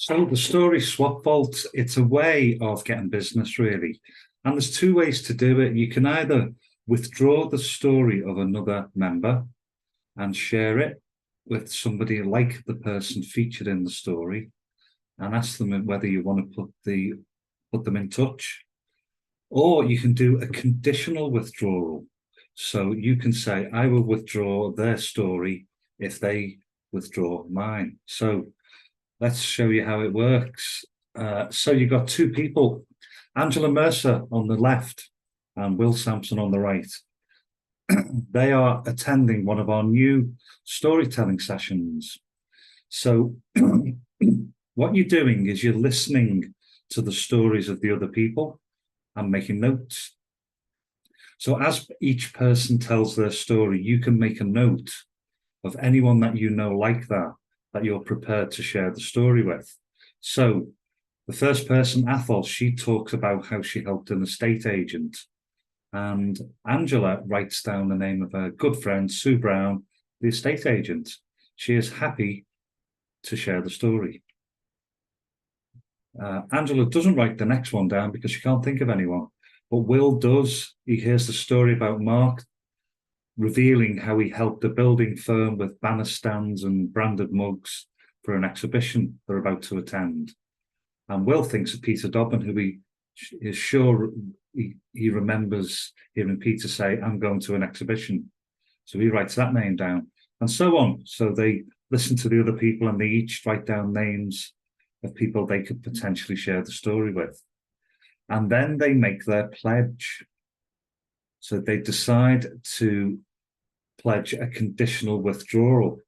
So the story swap vault, it's a way of getting business really. And there's two ways to do it. You can either withdraw the story of another member and share it with somebody like the person featured in the story and ask them whether you want to put them in touch. Or you can do a conditional withdrawal. So you can say, I will withdraw their story if they withdraw mine. So let's show you how it works. So you've got two people, Angela Mercer on the left and Will Sampson on the right. They are attending one of our new storytelling sessions. So what you're doing is you're listening to the stories of the other people and making notes. So as each person tells their story, you can make a note of anyone that you know like that you're prepared to share the story with. So the first person, Athol, she talks about how she helped an estate agent. And Angela writes down the name of her good friend, Sue Brown, the estate agent. She is happy to share the story. Angela doesn't write the next one down because she can't think of anyone. But Will does. He hears the story about Mark revealing how he helped a building firm with banner stands and branded mugs for an exhibition they're about to attend. And Will thinks of Peter Dobbin, who he is sure he remembers hearing Peter say, I'm going to an exhibition. So he writes that name down and so on. So they listen to the other people and they each write down names of people they could potentially share the story with. And then they make their pledge. So they decide to pledge a conditional withdrawal.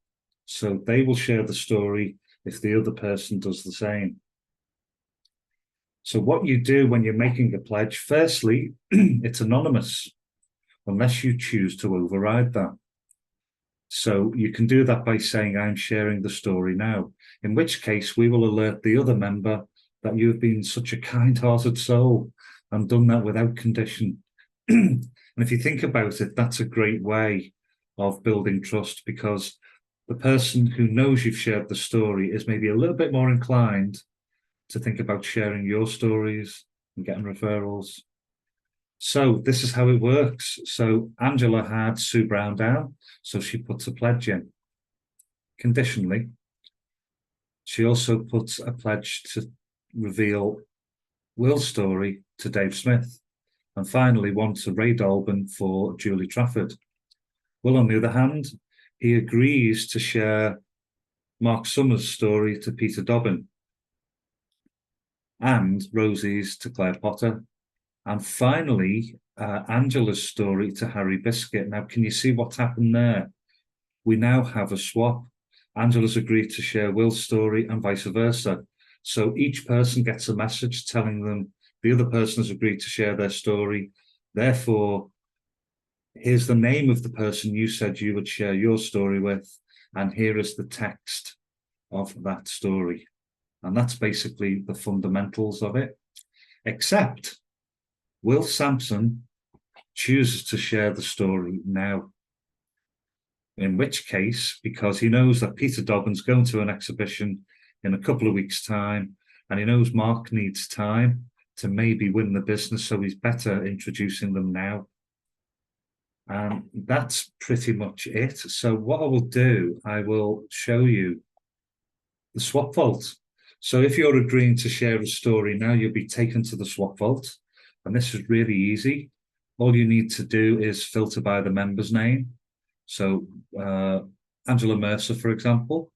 So they will share the story if the other person does the same. So what you do when you're making a pledge, firstly, it's anonymous, unless you choose to override that. So you can do that by saying, I'm sharing the story now, in which case we will alert the other member that you've been such a kind-hearted soul and done that without condition. And if you think about it, that's a great way of building trust, because the person who knows you've shared the story is maybe a little bit more inclined to think about sharing your stories and getting referrals. So this is how it works. So Angela had Sue Brown down, so she puts a pledge in. Conditionally, she also puts a pledge to reveal Will's story to Dave Smith, and finally one to Ray Dolben for Julie Trafford. Will, on the other hand, he agrees to share Mark Summers' story to Peter Dobbin, and Rosie's to Claire Potter, and finally Angela's story to Harry Biscuit. Now, can you see what's happened there? We now have a swap. Angela's agreed to share Will's story and vice versa. So each person gets a message telling them the other person has agreed to share their story. Therefore, here's the name of the person you said you would share your story with, and here is the text of that story. And that's basically the fundamentals of it, except Will Sampson chooses to share the story now. In which case, because he knows that Peter Dobbin's going to an exhibition in a couple of weeks' time, and he knows Mark needs time to maybe win the business, so he's better introducing them now. And that's pretty much it. So what I will do, I will show you the swap vault. So if you're agreeing to share a story now, you'll be taken to the swap vault. And this is really easy. All you need to do is filter by the member's name. So Angela Mercer, for example,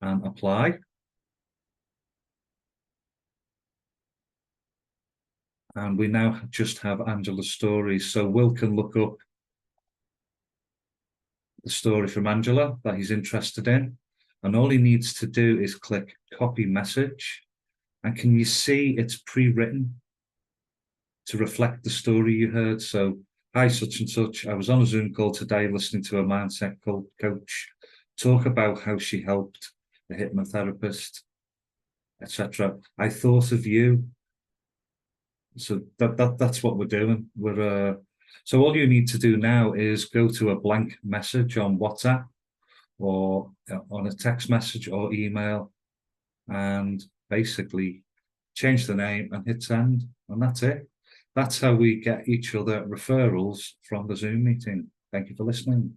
and apply. And we now just have Angela's stories. So Will can look up the story from Angela that he's interested in. And all he needs to do is click copy message. And can you see it's pre-written to reflect the story you heard? So, hi, such and such. I was on a Zoom call today listening to a mindset coach talk about how she helped a hypnotherapist, etc. I thought of you. So that's what we're doing. So all you need to do now is go to a blank message on WhatsApp or on a text message or email and basically change the name and hit send, and that's it. That's how we get each other referrals from the Zoom meeting. Thank you for listening.